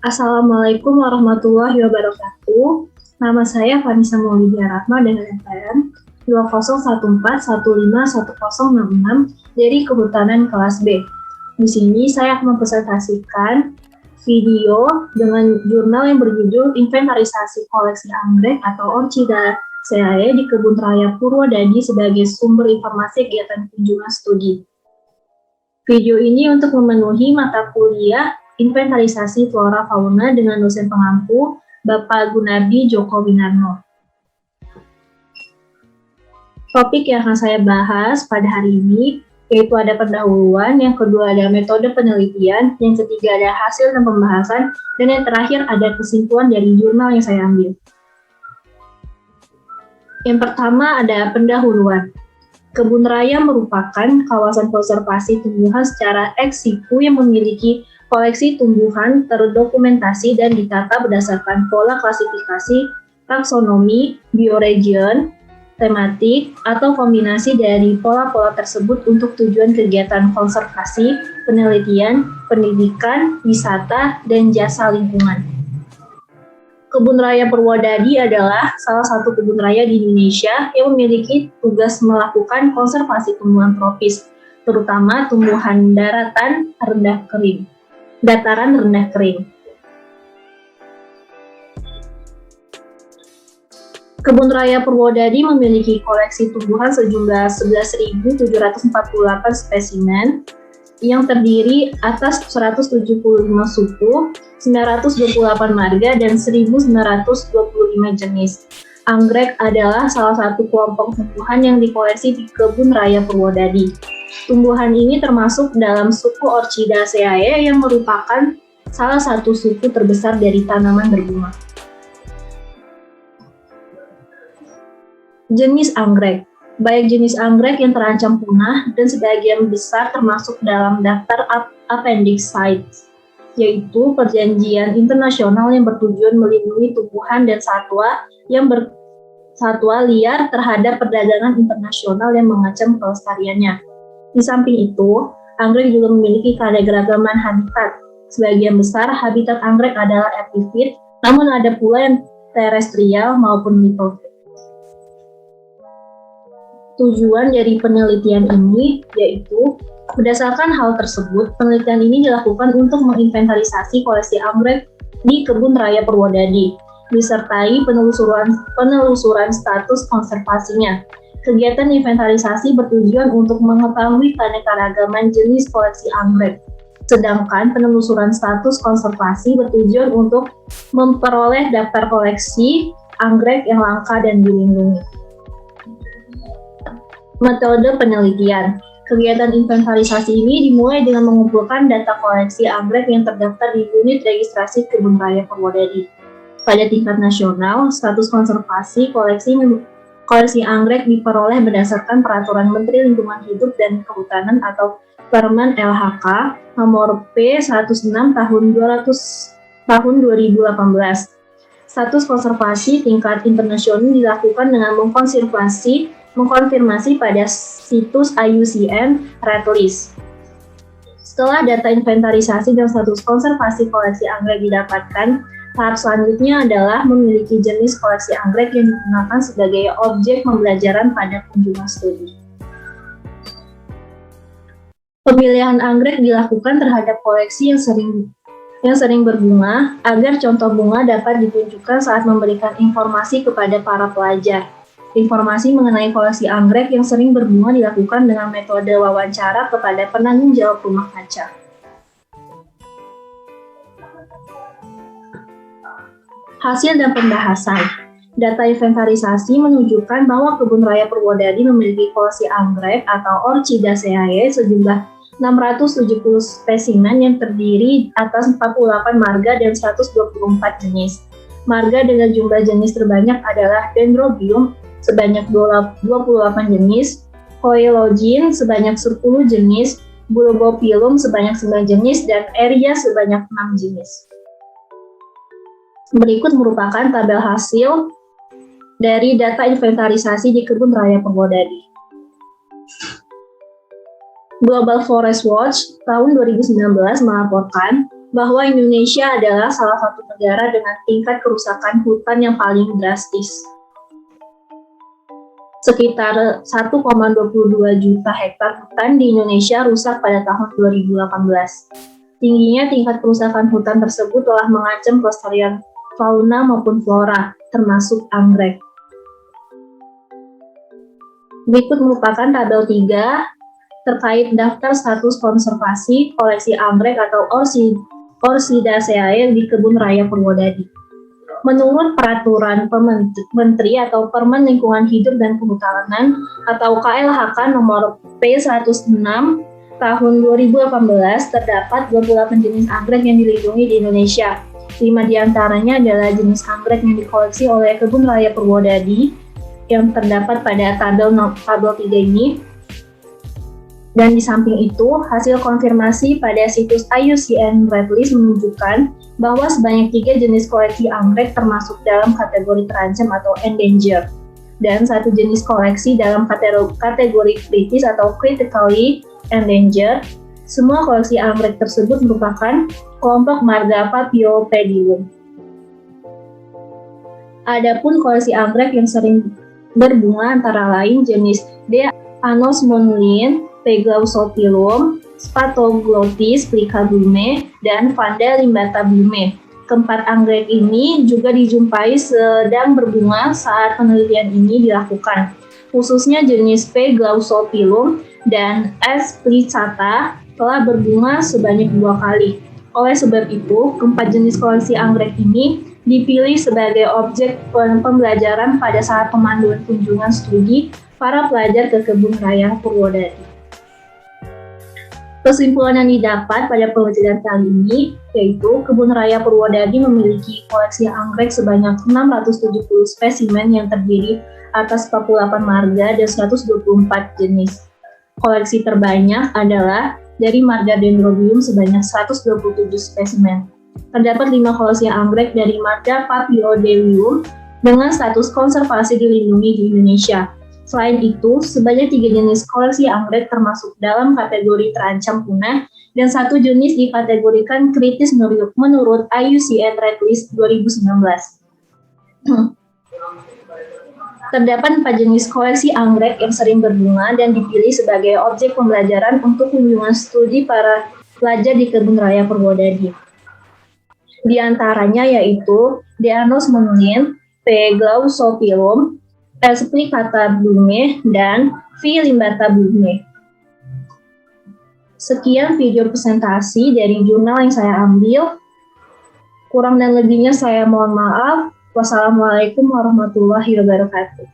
Assalamualaikum warahmatullahi wabarakatuh. Nama saya Vanessa Maulidia Rahma dengan NPM 2014151066 dari Kehutanan kelas B. Di sini saya akan mempresentasikan video dengan jurnal yang berjudul Inventarisasi Koleksi Anggrek atau Orchida Seae di Kebun Raya Purwodadi sebagai sumber informasi kegiatan kunjungan studi. Video ini untuk memenuhi mata kuliah Inventarisasi Flora Fauna dengan dosen pengampu Bapak Gunardi Joko Winarno. Topik yang akan saya bahas pada hari ini yaitu ada pendahuluan, yang kedua ada metode penelitian, yang ketiga ada hasil dan pembahasan, dan yang terakhir ada kesimpulan dari jurnal yang saya ambil. Yang pertama ada pendahuluan. Kebun raya merupakan kawasan konservasi tumbuhan secara ex situ yang memiliki koleksi tumbuhan terdokumentasi dan ditata berdasarkan pola klasifikasi, taksonomi, bioregion, tematik, atau kombinasi dari pola-pola tersebut untuk tujuan kegiatan konservasi, penelitian, pendidikan, wisata, dan jasa lingkungan. Kebun Raya Purwodadi adalah salah satu kebun raya di Indonesia yang memiliki tugas melakukan konservasi tumbuhan tropis, terutama tumbuhan dataran rendah kering. Kebun Raya Purwodadi memiliki koleksi tumbuhan sejumlah 11.748 spesimen yang terdiri atas 175 suku, 928 marga, dan 1.925 jenis. Anggrek adalah salah satu kelompok tumbuhan yang dikoleksi di Kebun Raya Purwodadi. Tumbuhan ini termasuk dalam suku Orchida Seae yang merupakan salah satu suku terbesar dari tanaman berbunga. Jenis anggrek. Baik jenis anggrek yang terancam punah dan sebagian besar termasuk dalam daftar Appendix CITES, yaitu perjanjian internasional yang bertujuan melindungi tumbuhan dan satwa liar terhadap perdagangan internasional yang mengancam kelestariannya. Di samping itu, anggrek juga memiliki keanekaragaman habitat. Sebagian besar habitat anggrek adalah epifit, namun ada pula yang terestrial maupun litofit. Tujuan dari penelitian ini yaitu berdasarkan hal tersebut, penelitian ini dilakukan untuk menginventarisasi koleksi anggrek di Kebun Raya Purwodadi, disertai penelusuran status konservasinya. Kegiatan inventarisasi bertujuan untuk mengetahui keanekaragaman jenis koleksi anggrek, sedangkan penelusuran status konservasi bertujuan untuk memperoleh daftar koleksi anggrek yang langka dan dilindungi. Metode penelitian. Kegiatan inventarisasi ini dimulai dengan mengumpulkan data koleksi anggrek yang terdaftar di unit registrasi Kebun Raya Purwodadi. Pada tingkat nasional, status konservasi koleksi anggrek diperoleh berdasarkan Peraturan Menteri Lingkungan Hidup dan Kehutanan atau Permen LHK Nomor P16 tahun 2018. Status konservasi tingkat internasional dilakukan dengan mengkonfirmasi pada situs IUCN Red List. Setelah data inventarisasi dan status konservasi koleksi anggrek didapatkan, tahap selanjutnya adalah memiliki jenis koleksi anggrek yang digunakan sebagai objek pembelajaran pada kunjungan studi. Pemilihan anggrek dilakukan terhadap koleksi yang sering berbunga agar contoh bunga dapat ditunjukkan saat memberikan informasi kepada para pelajar. Informasi mengenai koleksi anggrek yang sering berbunga dilakukan dengan metode wawancara kepada penanggung jawab rumah kaca. Hasil dan pembahasan. Data inventarisasi menunjukkan bahwa Kebun Raya Purwodadi memiliki koleksi anggrek atau Orchida Seae sejumlah 670 spesimen yang terdiri atas 48 marga dan 124 jenis. Marga dengan jumlah jenis terbanyak adalah Dendrobium sebanyak 28 jenis, Coelogene sebanyak 10 jenis, Bulbopilum sebanyak 9 jenis, dan Eria sebanyak 6 jenis. Berikut merupakan tabel hasil dari data inventarisasi di Kebun Raya Purwodadi. Global Forest Watch tahun 2019 melaporkan bahwa Indonesia adalah salah satu negara dengan tingkat kerusakan hutan yang paling drastis. Sekitar 1,22 juta hektar hutan di Indonesia rusak pada tahun 2018. Tingginya tingkat kerusakan hutan tersebut telah mengancam kelestarian fauna maupun flora, termasuk anggrek. Berikut merupakan tabel 3 terkait daftar status konservasi koleksi anggrek atau Orchidaceae di Kebun Raya Purwodadi. Menurut Peraturan Menteri atau Permen Lingkungan Hidup dan Kehutanan atau KLHK nomor P106 tahun 2018 terdapat 28 jenis anggrek yang dilindungi di Indonesia. 5 diantaranya adalah jenis anggrek yang dikoleksi oleh Kebun Raya Purwodadi yang terdapat pada tabel 3 ini. Dan di samping itu, hasil konfirmasi pada situs IUCN Red List menunjukkan bahwa sebanyak 3 jenis koleksi anggrek termasuk dalam kategori terancam atau endangered, dan 1 jenis koleksi dalam kategori kritis atau critically endangered. Semua koleksi anggrek tersebut merupakan kelompok marga Paphiopedilum. Adapun koleksi anggrek yang sering berbunga antara lain jenis D. anosmolin, P. glaucophyllum, Spathoglottis plica-blume, dan Vanda limbata blume. Keempat anggrek ini juga dijumpai sedang berbunga saat penelitian ini dilakukan. Khususnya jenis P. glaucophyllum dan S. plicata telah berbunga sebanyak 2 kali. Oleh sebab itu, keempat jenis koleksi anggrek ini dipilih sebagai objek pembelajaran pada saat pemanduan kunjungan studi para pelajar ke Kebun Raya Purwodadi. Kesimpulan yang didapat pada penelitian kali ini yaitu Kebun Raya Purwodadi memiliki koleksi anggrek sebanyak 670 spesimen yang terdiri atas 48 marga dan 124 jenis. Koleksi terbanyak adalah dari marga Dendrobium sebanyak 127 spesimen. Terdapat 5 koleksi anggrek dari marga Paphiopedilum dengan status konservasi dilindungi di Indonesia. Selain itu, sebanyak 3 jenis koleksi anggrek termasuk dalam kategori terancam punah dan 1 jenis dikategorikan kritis menurut IUCN Red List 2019. Terdapat 4 jenis koleksi anggrek yang sering berbunga dan dipilih sebagai objek pembelajaran untuk kunjungan studi para pelajar di Kebun Raya Purwodadi. Di antaranya yaitu D. anosmolin, P. glaucophyllum, S. plicata blume, dan V. limbata blume. Sekian video presentasi dari jurnal yang saya ambil. Kurang dan lebihnya saya mohon maaf. Wassalamualaikum warahmatullahi wabarakatuh.